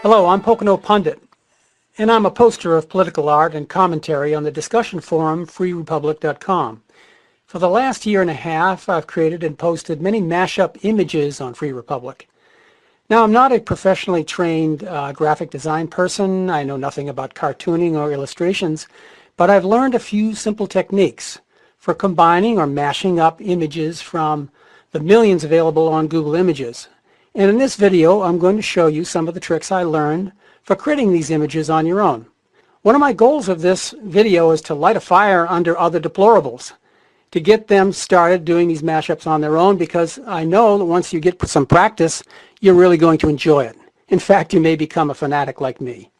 Hello, I'm Pocono Pundit, and I'm a poster of political art and commentary on the discussion forum freerepublic.com. For the last year and a half, I've created and posted many mashup images on Free Republic. Now, I'm not a professionally trained graphic design person. I know nothing about cartooning or illustrations, but I've learned a few simple techniques for combining or mashing up images from the millions available on Google Images. And in this video, I'm going to show you some of the tricks I learned for creating these images on your own. One of my goals of this video is to light a fire under other deplorables, to get them started doing these mashups on their own, because I know that once you get some practice, you're really going to enjoy it. In fact, you may become a fanatic like me.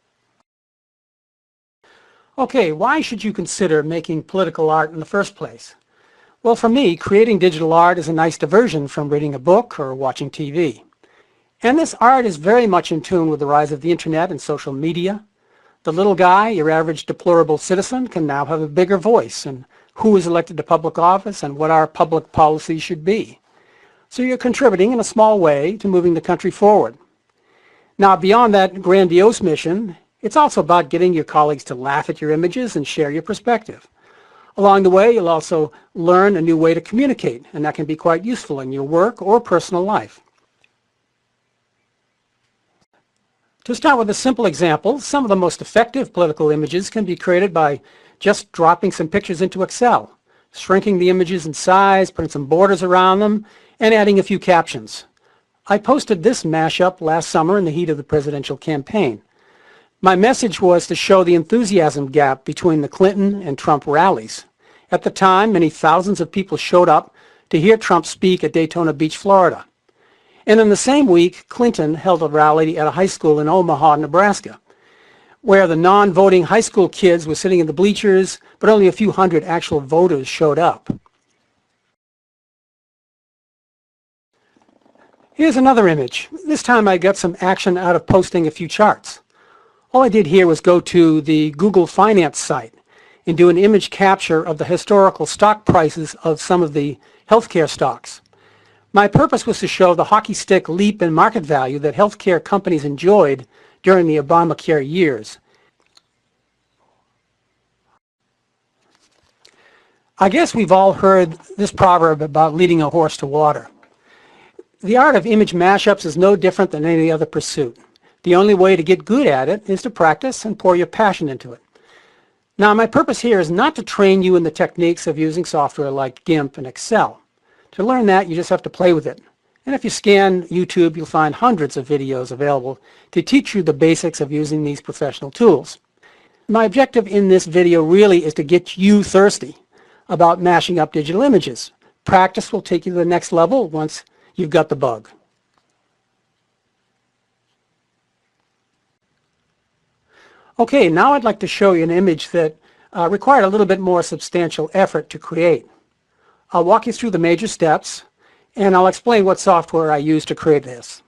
Okay, why should you consider making political art in the first place? Well, for me, creating digital art is a nice diversion from reading a book or watching TV. And this art is very much in tune with the rise of the internet and social media. The little guy, your average deplorable citizen, can now have a bigger voice in who is elected to public office and what our public policy should be. So you're contributing in a small way to moving the country forward. Now, beyond that grandiose mission, it's also about getting your colleagues to laugh at your images and share your perspective. Along the way, you'll also learn a new way to communicate, and that can be quite useful in your work or personal life. To start with a simple example, some of the most effective political images can be created by just dropping some pictures into Excel, shrinking the images in size, putting some borders around them, and adding a few captions. I posted this mashup last summer in the heat of the presidential campaign. My message was to show the enthusiasm gap between the Clinton and Trump rallies. At the time, many thousands of people showed up to hear Trump speak at Daytona Beach, Florida. And in the same week, Clinton held a rally at a high school in Omaha, Nebraska, where the non-voting high school kids were sitting in the bleachers, but only a few hundred actual voters showed up. Here's another image. This time I got some action out of posting a few charts. All I did here was go to the Google Finance site and do an image capture of the historical stock prices of some of the healthcare stocks. My purpose was to show the hockey stick leap in market value that healthcare companies enjoyed during the Obamacare years. I guess we've all heard this proverb about leading a horse to water. The art of image mashups is no different than any other pursuit. The only way to get good at it is to practice and pour your passion into it. Now, my purpose here is not to train you in the techniques of using software like GIMP and Excel. To learn that, you just have to play with it. And if you scan YouTube, you'll find hundreds of videos available to teach you the basics of using these professional tools. My objective in this video really is to get you thirsty about mashing up digital images. Practice will take you to the next level once you've got the bug. Okay, now I'd like to show you an image that required a little bit more substantial effort to create. I'll walk you through the major steps, and I'll explain what software I used to create this.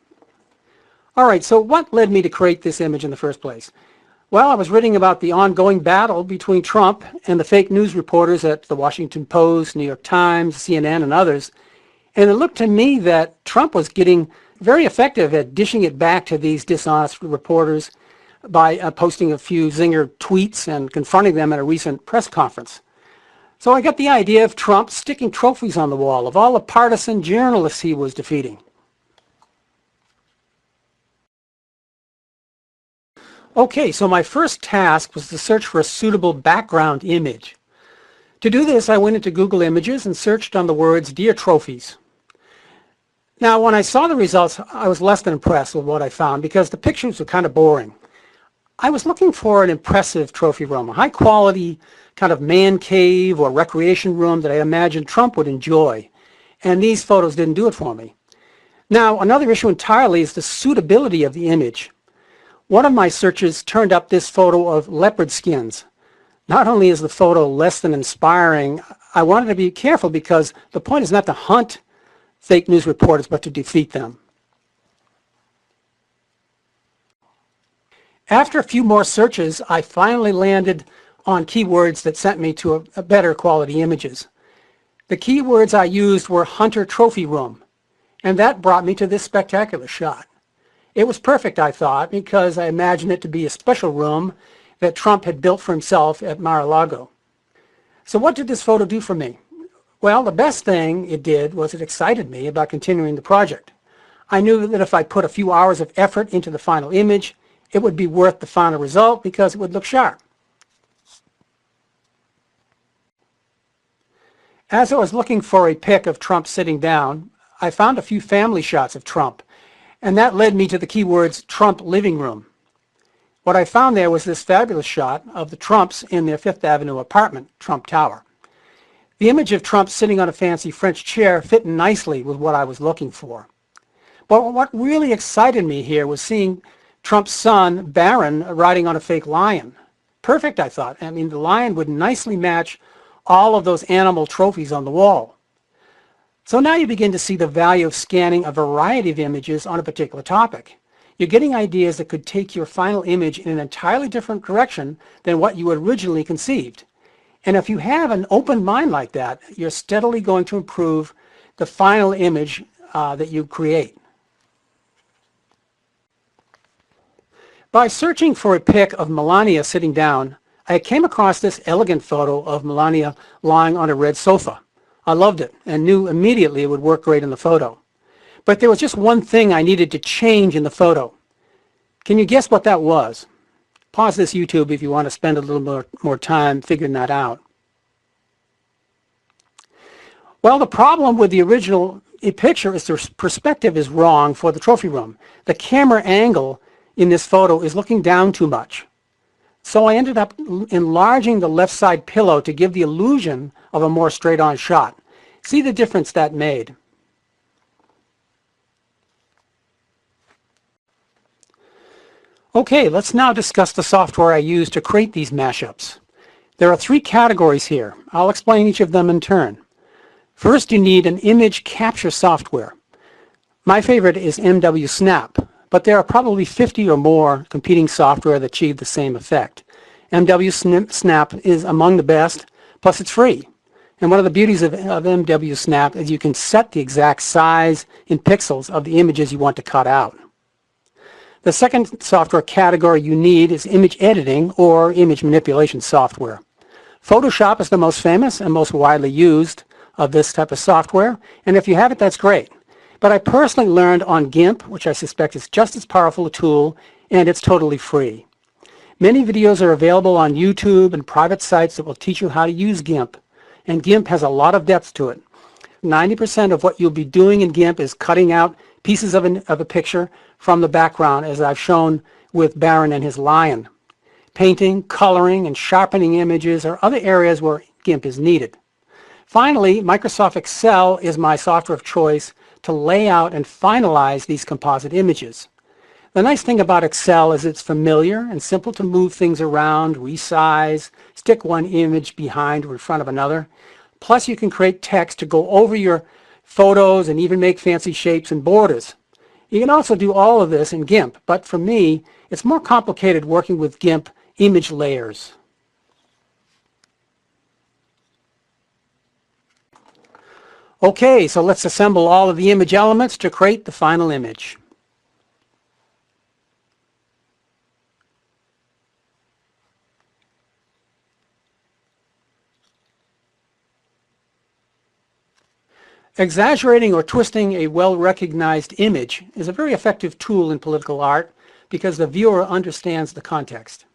All right, so what led me to create this image in the first place? Well, I was reading about the ongoing battle between Trump and the fake news reporters at the Washington Post, New York Times, CNN, and others, and it looked to me that Trump was getting very effective at dishing it back to these dishonest reporters by posting a few zinger tweets and confronting them at a recent press conference. So I got the idea of Trump sticking trophies on the wall of all the partisan journalists he was defeating. Okay, so my first task was to search for a suitable background image. To do this, I went into Google Images and searched on the words "Dear Trophies." Now, when I saw the results, I was less than impressed with what I found because the pictures were kind of boring. I was looking for an impressive trophy room, a high-quality kind of man cave or recreation room that I imagined Trump would enjoy, and these photos didn't do it for me. Now, another issue entirely is the suitability of the image. One of my searches turned up this photo of leopard skins. Not only is the photo less than inspiring, I wanted to be careful because the point is not to hunt fake news reporters, but to defeat them. After a few more searches, I finally landed on keywords that sent me to a better quality images. The key words I used were Hunter Trophy Room, and that brought me to this spectacular shot. It was perfect, I thought, because I imagined it to be a special room that Trump had built for himself at Mar-a-Lago. So what did this photo do for me? Well, the best thing it did was it excited me about continuing the project. I knew that if I put a few hours of effort into the final image, it would be worth the final result because it would look sharp. As I was looking for a pic of Trump sitting down, I found a few family shots of Trump, and that led me to the keywords Trump living room. What I found there was this fabulous shot of the Trumps in their Fifth Avenue apartment, Trump Tower. The image of Trump sitting on a fancy French chair fit nicely with what I was looking for. But what really excited me here was seeing Trump's son, Barron, riding on a fake lion. Perfect, I thought. I mean, the lion would nicely match all of those animal trophies on the wall. So now you begin to see the value of scanning a variety of images on a particular topic. You're getting ideas that could take your final image in an entirely different direction than what you originally conceived. And if you have an open mind like that, you're steadily going to improve the final image that you create. By searching for a pic of Melania sitting down, I came across this elegant photo of Melania lying on a red sofa. I loved it and knew immediately it would work great in the photo. But there was just one thing I needed to change in the photo. Can you guess what that was? Pause this YouTube if you want to spend a little more time figuring that out. Well, the problem with the original picture is the perspective is wrong for the trophy room. The camera angle in this photo is looking down too much. So I ended up enlarging the left side pillow to give the illusion of a more straight-on shot. See the difference that made. Okay, let's now discuss the software I use to create these mashups. There are three categories here. I'll explain each of them in turn. First, you need an image capture software. My favorite is MW Snap, but there are probably 50 or more competing software that achieve the same effect. MW Snap is among the best, plus it's free. And one of the beauties of MW Snap is you can set the exact size in pixels of the images you want to cut out. The second software category you need is image editing or image manipulation software. Photoshop is the most famous and most widely used of this type of software, and if you have it, that's great. But I personally learned on GIMP, which I suspect is just as powerful a tool, and it's totally free. Many videos are available on YouTube and private sites that will teach you how to use GIMP, and GIMP has a lot of depth to it. 90% of what you'll be doing in GIMP is cutting out pieces of a picture from the background, as I've shown with Barron and his lion. Painting, coloring, and sharpening images are other areas where GIMP is needed. Finally, Microsoft Excel is my software of choice to lay out and finalize these composite images. The nice thing about Excel is it's familiar and simple to move things around, resize, stick one image behind or in front of another. Plus you can create text to go over your photos and even make fancy shapes and borders. You can also do all of this in GIMP, but for me, it's more complicated working with GIMP image layers. Okay, so let's assemble all of the image elements to create the final image. Exaggerating or twisting a well-recognized image is a very effective tool in political art because the viewer understands the context.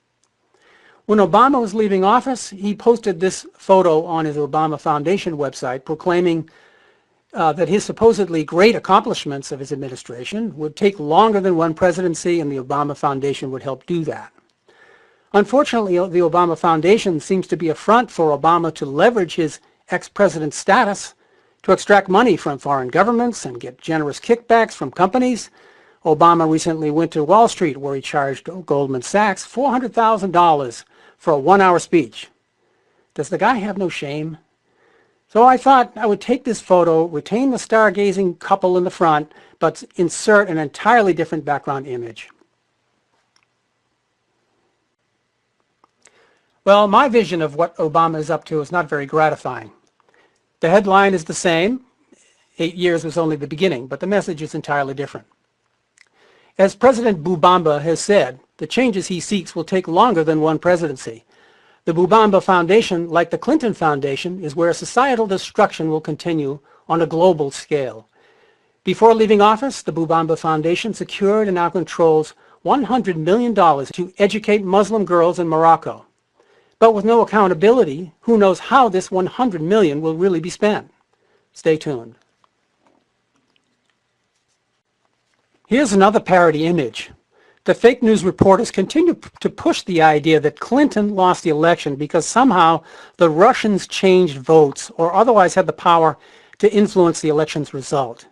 When Obama was leaving office, he posted this photo on his Obama Foundation website proclaiming that his supposedly great accomplishments of his administration would take longer than one presidency, and the Obama Foundation would help do that. Unfortunately, the Obama Foundation seems to be a front for Obama to leverage his ex-president status to extract money from foreign governments and get generous kickbacks from companies. Obama recently went to Wall Street where he charged Goldman Sachs $400,000 for a one-hour speech. Does the guy have no shame? So I thought I would take this photo, retain the stargazing couple in the front, but insert an entirely different background image. Well, my vision of what Obama is up to is not very gratifying. The headline is the same. 8 years was only the beginning, but the message is entirely different. As President Bubamba has said, the changes he seeks will take longer than one presidency. The Bubamba Foundation, like the Clinton Foundation, is where societal destruction will continue on a global scale. Before leaving office, the Bubamba Foundation secured and now controls $100 million to educate Muslim girls in Morocco. But with no accountability, who knows how this $100 million will really be spent? Stay tuned. Here's another parody image. The fake news reporters continue to push the idea that Clinton lost the election because somehow the Russians changed votes or otherwise had the power to influence the election's result.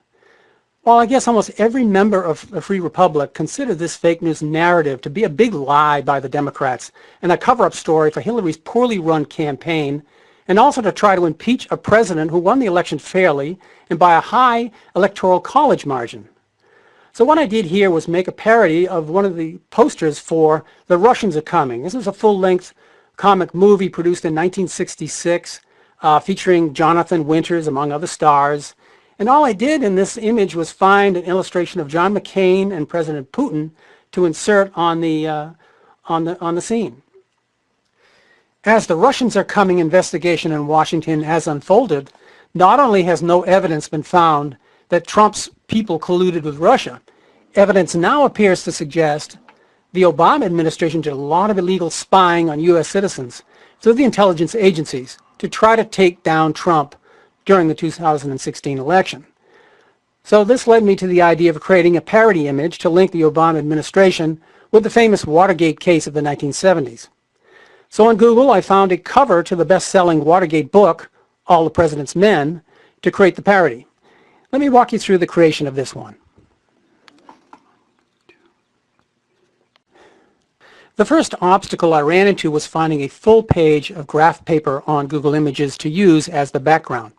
While I guess almost every member of the Free Republic considered this fake news narrative to be a big lie by the Democrats and a cover-up story for Hillary's poorly run campaign, and also to try to impeach a president who won the election fairly and by a high electoral college margin. So what I did here was make a parody of one of the posters for The Russians Are Coming. This is a full-length comic movie produced in 1966 featuring Jonathan Winters, among other stars. And all I did in this image was find an illustration of John McCain and President Putin to insert on the scene. As The Russians Are Coming investigation in Washington has unfolded, not only has no evidence been found that Trump's people colluded with Russia, evidence now appears to suggest the Obama administration did a lot of illegal spying on U.S. citizens through the intelligence agencies to try to take down Trump during the 2016 election. So this led me to the idea of creating a parody image to link the Obama administration with the famous Watergate case of the 1970s. So on Google, I found a cover to the best-selling Watergate book, All the President's Men, to create the parody. Let me walk you through the creation of this one. The first obstacle I ran into was finding a full page of graph paper on Google Images to use as the background.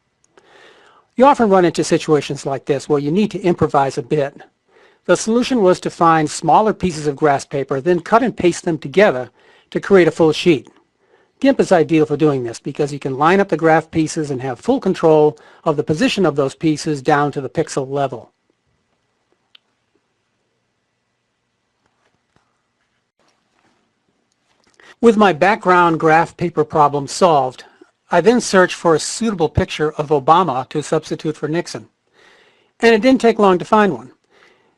You often run into situations like this where you need to improvise a bit. The solution was to find smaller pieces of graph paper, then cut and paste them together to create a full sheet. GIMP is ideal for doing this because you can line up the graph pieces and have full control of the position of those pieces down to the pixel level. With my background graph paper problem solved, I then searched for a suitable picture of Obama to substitute for Nixon. And it didn't take long to find one.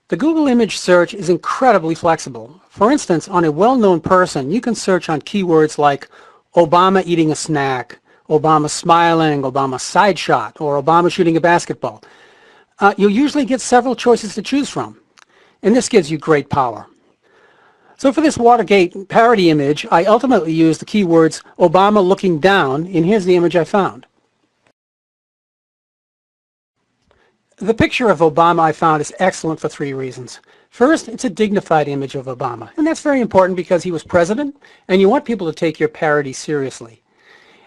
The Google image search is incredibly flexible. For instance, on a well-known person, you can search on keywords like Obama eating a snack, Obama smiling, Obama side shot, or Obama shooting a basketball. You'll usually get several choices to choose from, and this gives you great power. So for this Watergate parody image, I ultimately used the keywords Obama looking down, and here's the image I found. The picture of Obama I found is excellent for 3 reasons. First, it's a dignified image of Obama, and that's very important because he was president, and you want people to take your parody seriously.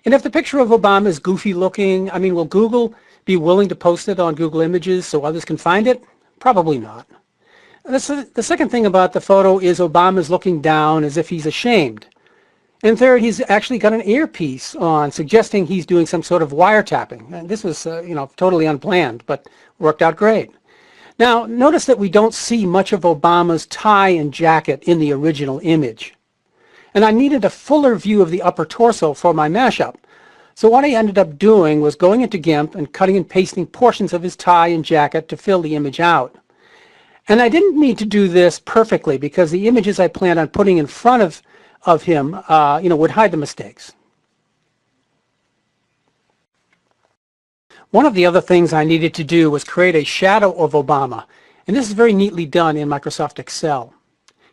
And if the picture of Obama is goofy looking, will Google be willing to post it on Google Images so others can find it? Probably not. The second thing about the photo is Obama's looking down as if he's ashamed. And third, he's actually got an earpiece on, suggesting he's doing some sort of wiretapping. And this was, totally unplanned, but worked out great. Now, notice that we don't see much of Obama's tie and jacket in the original image. And I needed a fuller view of the upper torso for my mashup. So what I ended up doing was going into GIMP and cutting and pasting portions of his tie and jacket to fill the image out. And I didn't need to do this perfectly because the images I planned on putting in front of him, would hide the mistakes. One of the other things I needed to do was create a shadow of Obama, and this is very neatly done in Microsoft Excel.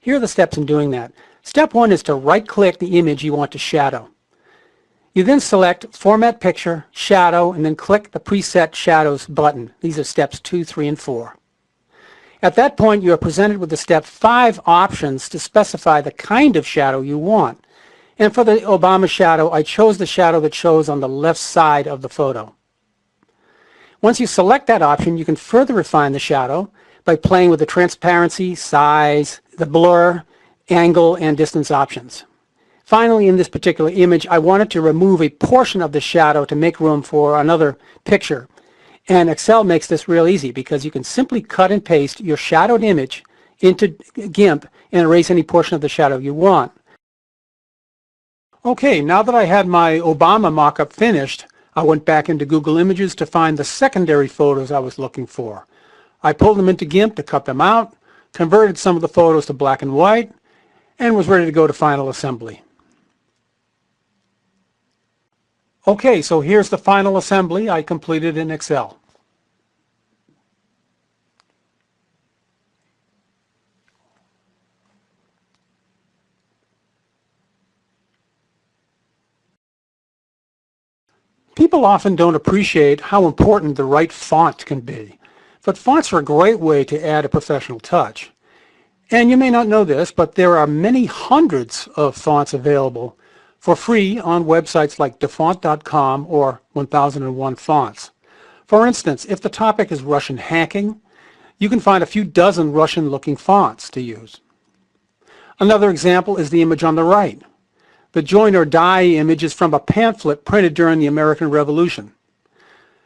Here are the steps in doing that. Step 1 is to right-click the image you want to shadow. You then select Format Picture, Shadow, and then click the Preset Shadows button. These are steps 2, 3, and 4. At that point, you are presented with the step 5 options to specify the kind of shadow you want. And for the Obama shadow, I chose the shadow that shows on the left side of the photo. Once you select that option, you can further refine the shadow by playing with the transparency, size, the blur, angle, and distance options. Finally, in this particular image, I wanted to remove a portion of the shadow to make room for another picture. And Excel makes this real easy because you can simply cut and paste your shadowed image into GIMP and erase any portion of the shadow you want. Okay, now that I had my Obama mock-up finished, I went back into Google Images to find the secondary photos I was looking for. I pulled them into GIMP to cut them out, converted some of the photos to black and white, and was ready to go to final assembly. Okay, so here's the final assembly I completed in Excel. People often don't appreciate how important the right font can be, but fonts are a great way to add a professional touch. And you may not know this, but there are many hundreds of fonts available for free on websites like defont.com or 1001 Fonts. For instance, if the topic is Russian hacking, you can find a few dozen Russian-looking fonts to use. Another example is the image on the right. The Join or Die image is from a pamphlet printed during the American Revolution.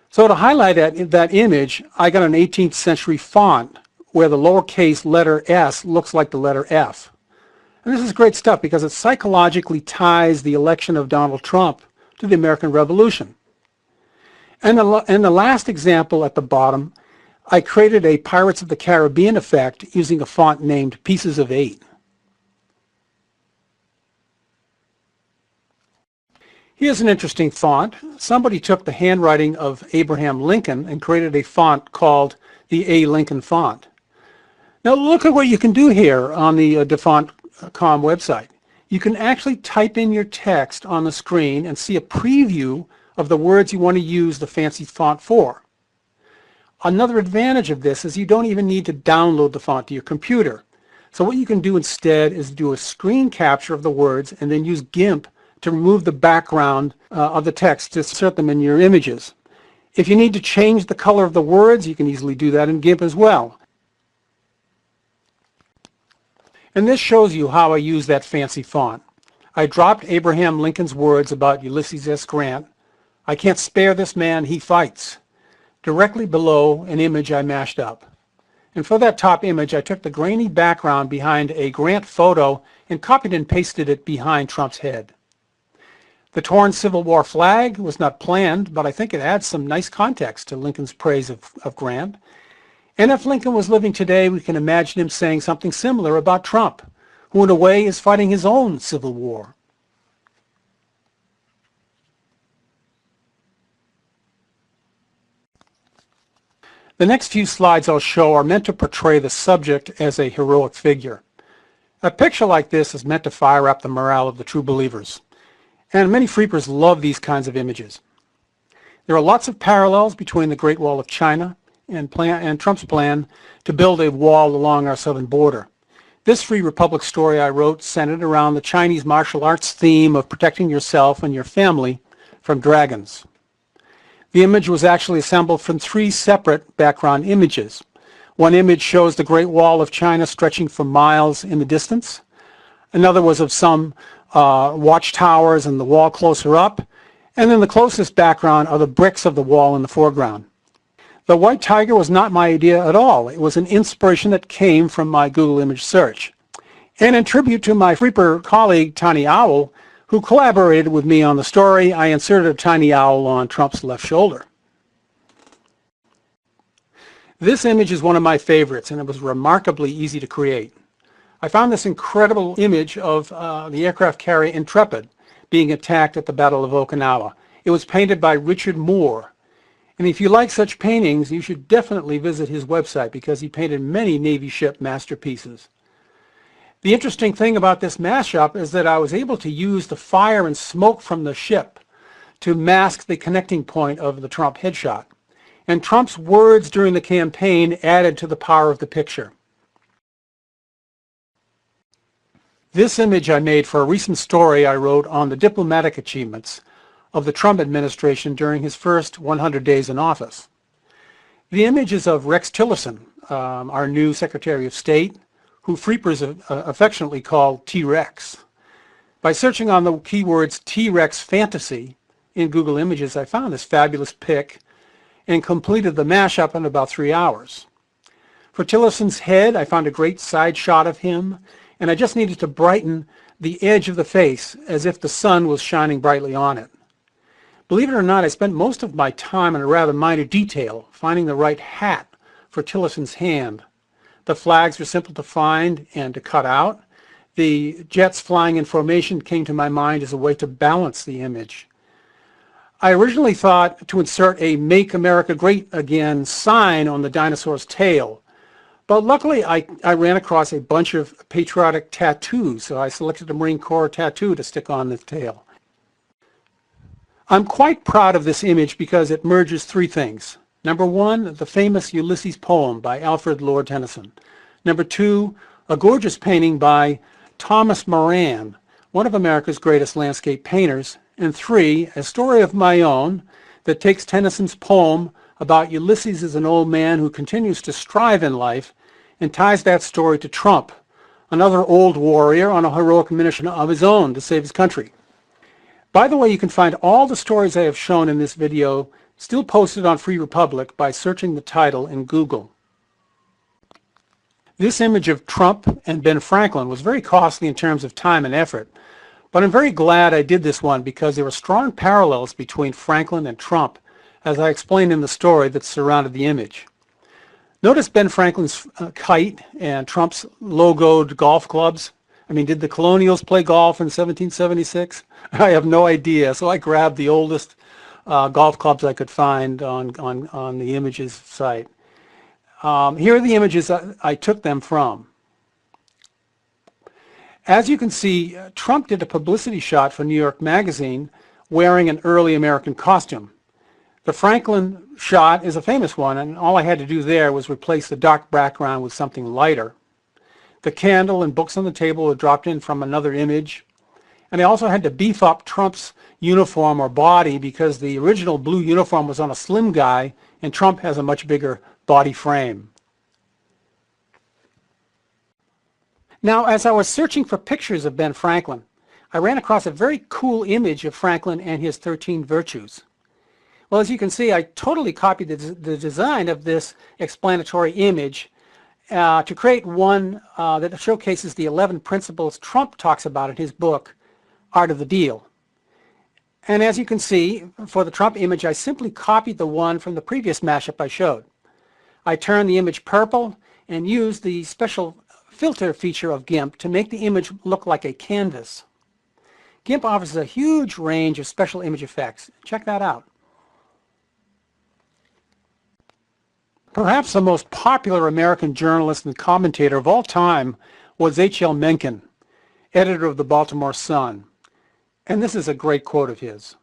So to highlight that image, I got an 18th century font where the lowercase letter S looks like the letter F. And this is great stuff because it psychologically ties the election of Donald Trump to the American Revolution. And the last example at the bottom, I created a Pirates of the Caribbean effect using a font named Pieces of 8. Here's an interesting font. Somebody took the handwriting of Abraham Lincoln and created a font called the A. Lincoln font. Now look at what you can do here on the Defont.com website. You can actually type in your text on the screen and see a preview of the words you want to use the fancy font for. Another advantage of this is you don't even need to download the font to your computer. So what you can do instead is do a screen capture of the words and then use GIMP to remove the background of the text to insert them in your images. If you need to change the color of the words, you can easily do that in GIMP as well. And this shows you how I use that fancy font. I dropped Abraham Lincoln's words about Ulysses S. Grant. I can't spare this man, he fights. Directly below an image I mashed up. And for that top image, I took the grainy background behind a Grant photo and copied and pasted it behind Trump's head. The torn Civil War flag was not planned, but I think it adds some nice context to Lincoln's praise of Grant. And if Lincoln was living today, we can imagine him saying something similar about Trump, who in a way is fighting his own civil war. The next few slides I'll show are meant to portray the subject as a heroic figure. A picture like this is meant to fire up the morale of the true believers. And many Freepers love these kinds of images. There are lots of parallels between the Great Wall of China and Trump's plan to build a wall along our southern border. This Free Republic story I wrote centered around the Chinese martial arts theme of protecting yourself and your family from dragons. The image was actually assembled from 3 separate background images. One image shows the Great Wall of China stretching for miles in the distance. Another was of some watchtowers and the wall closer up. And then the closest background are the bricks of the wall in the foreground. The white tiger was not my idea at all. It was an inspiration that came from my Google image search. And in tribute to my Freeper colleague, Tiny Owl, who collaborated with me on the story, I inserted a tiny owl on Trump's left shoulder. This image is one of my favorites, and it was remarkably easy to create. I found this incredible image of the aircraft carrier Intrepid being attacked at the Battle of Okinawa. It was painted by Richard Moore. And if you like such paintings, you should definitely visit his website because he painted many Navy ship masterpieces. The interesting thing about this mashup is that I was able to use the fire and smoke from the ship to mask the connecting point of the Trump headshot. And Trump's words during the campaign added to the power of the picture. This image I made for a recent story I wrote on the diplomatic achievements of the Trump administration during his first 100 days in office. The image is of Rex Tillerson, our new Secretary of State, who Freepers affectionately call T-Rex. By searching on the keywords T-Rex fantasy in Google Images, I found this fabulous pic and completed the mashup in about 3 hours. For Tillotsen's head, I found a great side shot of him, and I just needed to brighten the edge of the face as if the sun was shining brightly on it. Believe it or not, I spent most of my time on a rather minor detail, finding the right hat for Tillotsen's hand. The flags were simple to find and to cut out. The jets flying in formation came to my mind as a way to balance the image. I originally thought to insert a Make America Great Again sign on the dinosaur's tail, but luckily I ran across a bunch of patriotic tattoos, so I selected a Marine Corps tattoo to stick on the tail. I'm quite proud of this image because it merges 3 things. Number 1, the famous Ulysses poem by Alfred Lord Tennyson. Number 2, a gorgeous painting by Thomas Moran, one of America's greatest landscape painters. And 3, a story of my own that takes Tennyson's poem about Ulysses as an old man who continues to strive in life and ties that story to Trump, another old warrior on a heroic mission of his own to save his country. By the way, you can find all the stories I have shown in this video still posted on Free Republic by searching the title in Google. This image of Trump and Ben Franklin was very costly in terms of time and effort, but I'm very glad I did this one because there were strong parallels between Franklin and Trump, as I explained in the story that surrounded the image. Notice Ben Franklin's kite and Trump's logoed golf clubs. I mean, did the colonials play golf in 1776? I have no idea, so I grabbed the oldest golf clubs I could find on the images site. Here are the images I took them from. As you can see, Trump did a publicity shot for New York Magazine wearing an early American costume. The Franklin shot is a famous one, and all I had to do there was replace the dark background with something lighter. The candle and books on the table were dropped in from another image. And I also had to beef up Trump's uniform or body because the original blue uniform was on a slim guy and Trump has a much bigger body frame. Now, as I was searching for pictures of Ben Franklin, I ran across a very cool image of Franklin and his 13 virtues. Well, as you can see, I totally copied the design of this explanatory image to create one that showcases the 11 principles Trump talks about in his book, Art of the Deal. And as you can see, for the Trump image, I simply copied the one from the previous mashup I showed. I turned the image purple and used the special filter feature of GIMP to make the image look like a canvas. GIMP offers a huge range of special image effects. Check that out. Perhaps the most popular American journalist and commentator of all time was H.L. Mencken, editor of the Baltimore Sun. And this is a great quote of his.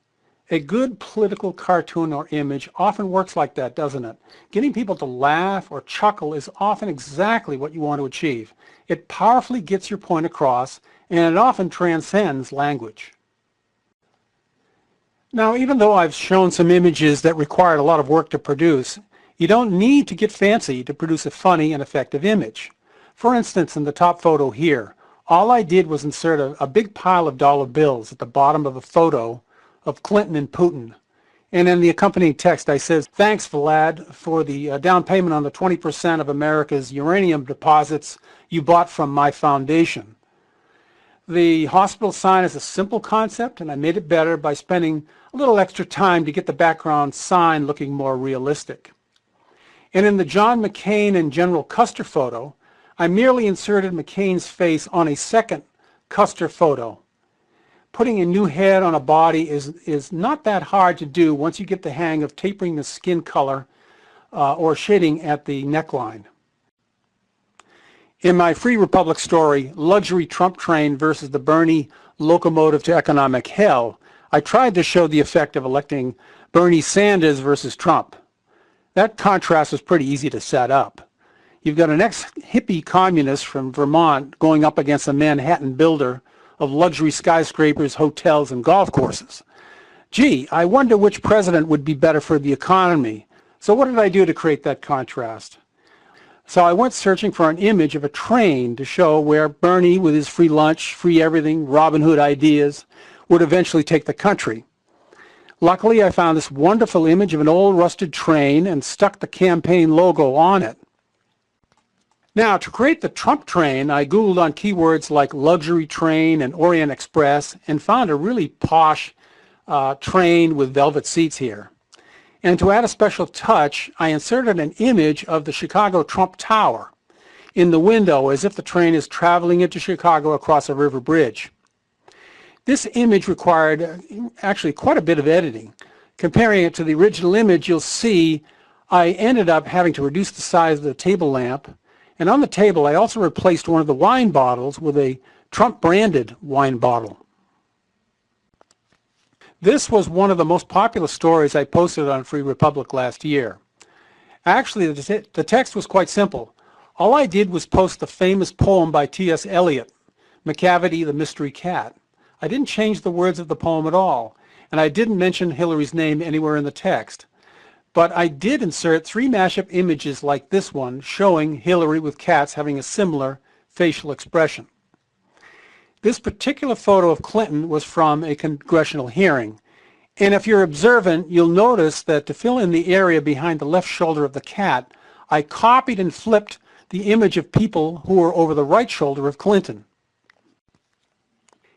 A good political cartoon or image often works like that, doesn't it? Getting people to laugh or chuckle is often exactly what you want to achieve. It powerfully gets your point across, and it often transcends language. Now, even though I've shown some images that required a lot of work to produce, you don't need to get fancy to produce a funny and effective image. For instance, in the top photo here, all I did was insert a big pile of dollar bills at the bottom of a photo of Clinton and Putin. And in the accompanying text, I said, "Thanks, Vlad, for the down payment on the 20% of America's uranium deposits you bought from my foundation." The hospital sign is a simple concept, and I made it better by spending a little extra time to get the background sign looking more realistic. And in the John McCain and General Custer photo, I merely inserted McCain's face on a second Custer photo. Putting a new head on a body is not that hard to do once you get the hang of tapering the skin color or shading at the neckline. In my Free Republic story, Luxury Trump Train versus the Bernie Locomotive to Economic Hell, I tried to show the effect of electing Bernie Sanders versus Trump. That contrast was pretty easy to set up. You've got an ex-hippie communist from Vermont going up against a Manhattan builder of luxury skyscrapers, hotels, and golf courses. Gee, I wonder which president would be better for the economy. So what did I do to create that contrast? So I went searching for an image of a train to show where Bernie, with his free lunch, free everything, Robin Hood ideas, would eventually take the country. Luckily, I found this wonderful image of an old rusted train and stuck the campaign logo on it. Now, to create the Trump train, I Googled on keywords like luxury train and Orient Express and found a really posh train with velvet seats here. And to add a special touch, I inserted an image of the Chicago Trump Tower in the window as if the train is traveling into Chicago across a river bridge. This image required actually quite a bit of editing. Comparing it to the original image, you'll see I ended up having to reduce the size of the table lamp. And on the table, I also replaced one of the wine bottles with a Trump-branded wine bottle. This was one of the most popular stories I posted on Free Republic last year. Actually, the text was quite simple. All I did was post the famous poem by T.S. Eliot, McCavity the Mystery Cat. I didn't change the words of the poem at all, and I didn't mention Hillary's name anywhere in the text. But I did insert 3 mashup images like this one showing Hillary with cats having a similar facial expression. This particular photo of Clinton was from a congressional hearing. And if you're observant, you'll notice that to fill in the area behind the left shoulder of the cat, I copied and flipped the image of people who were over the right shoulder of Clinton.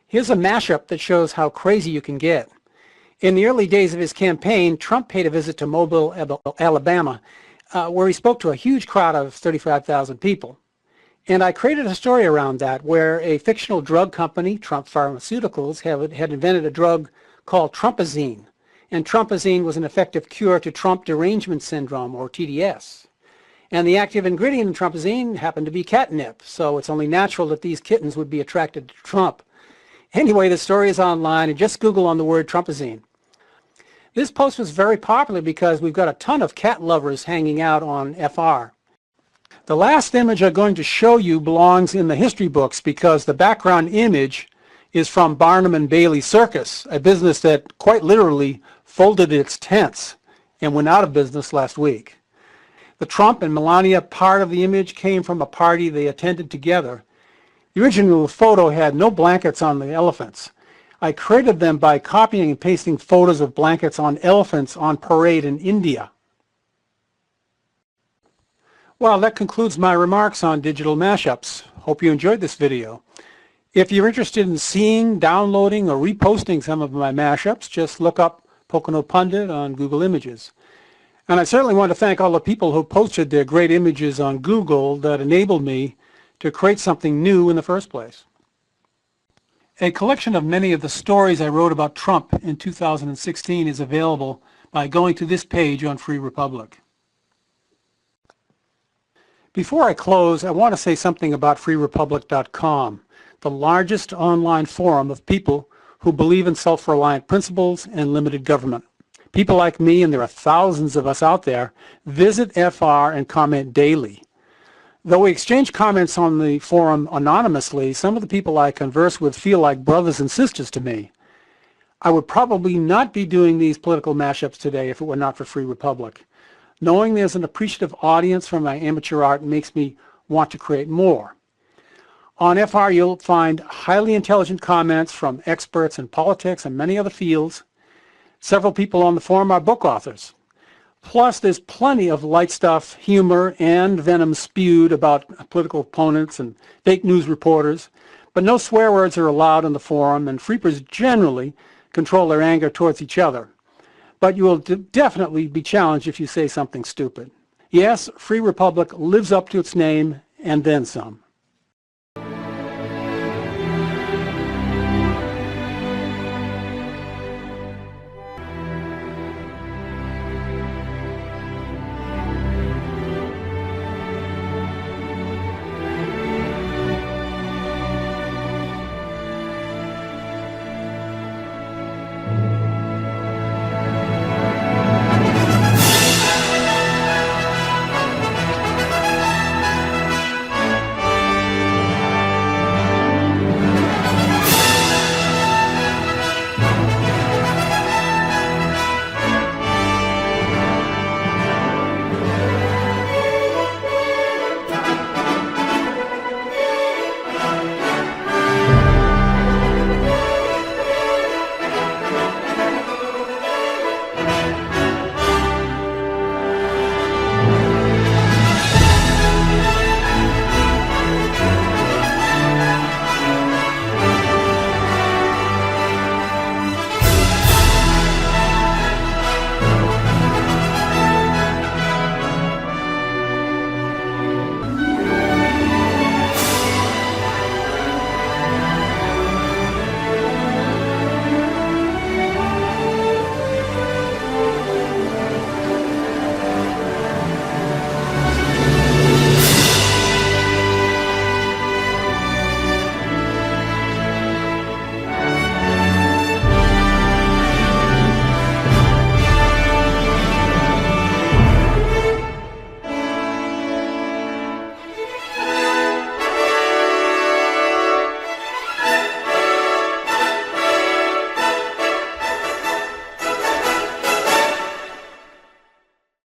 Here's a mashup that shows how crazy you can get. In the early days of his campaign, Trump paid a visit to Mobile, Alabama, where he spoke to a huge crowd of 35,000 people. And I created a story around that where a fictional drug company, Trump Pharmaceuticals, had invented a drug called Trumpazine. And Trumpazine was an effective cure to Trump derangement syndrome, or TDS. And the active ingredient in Trumpazine happened to be catnip, so it's only natural that these kittens would be attracted to Trump. Anyway, the story is online, and just Google on the word Trumpazine. This post was very popular because we've got a ton of cat lovers hanging out on FR. The last image I'm going to show you belongs in the history books because the background image is from Barnum and Bailey Circus, a business that quite literally folded its tents and went out of business last week. The Trump and Melania part of the image came from a party they attended together. The original photo had no blankets on the elephants. I created them by copying and pasting photos of blankets on elephants on parade in India. Well, that concludes my remarks on digital mashups. Hope you enjoyed this video. If you're interested in seeing, downloading, or reposting some of my mashups, just look up Pocono Pundit on Google Images. And I certainly want to thank all the people who posted their great images on Google that enabled me to create something new in the first place. A collection of many of the stories I wrote about Trump in 2016 is available by going to this page on Free Republic. Before I close, I want to say something about freerepublic.com, the largest online forum of people who believe in self-reliant principles and limited government. People like me, and there are thousands of us out there, visit FR and comment daily. Though we exchange comments on the forum anonymously, some of the people I converse with feel like brothers and sisters to me. I would probably not be doing these political mashups today if it were not for Free Republic. Knowing there's an appreciative audience for my amateur art makes me want to create more. On FR, you'll find highly intelligent comments from experts in politics and many other fields. Several people on the forum are book authors. Plus, there's plenty of light stuff, humor, and venom spewed about political opponents and fake news reporters. But no swear words are allowed in the forum, and freepers generally control their anger towards each other. But you will definitely be challenged if you say something stupid. Yes, Free Republic lives up to its name and then some.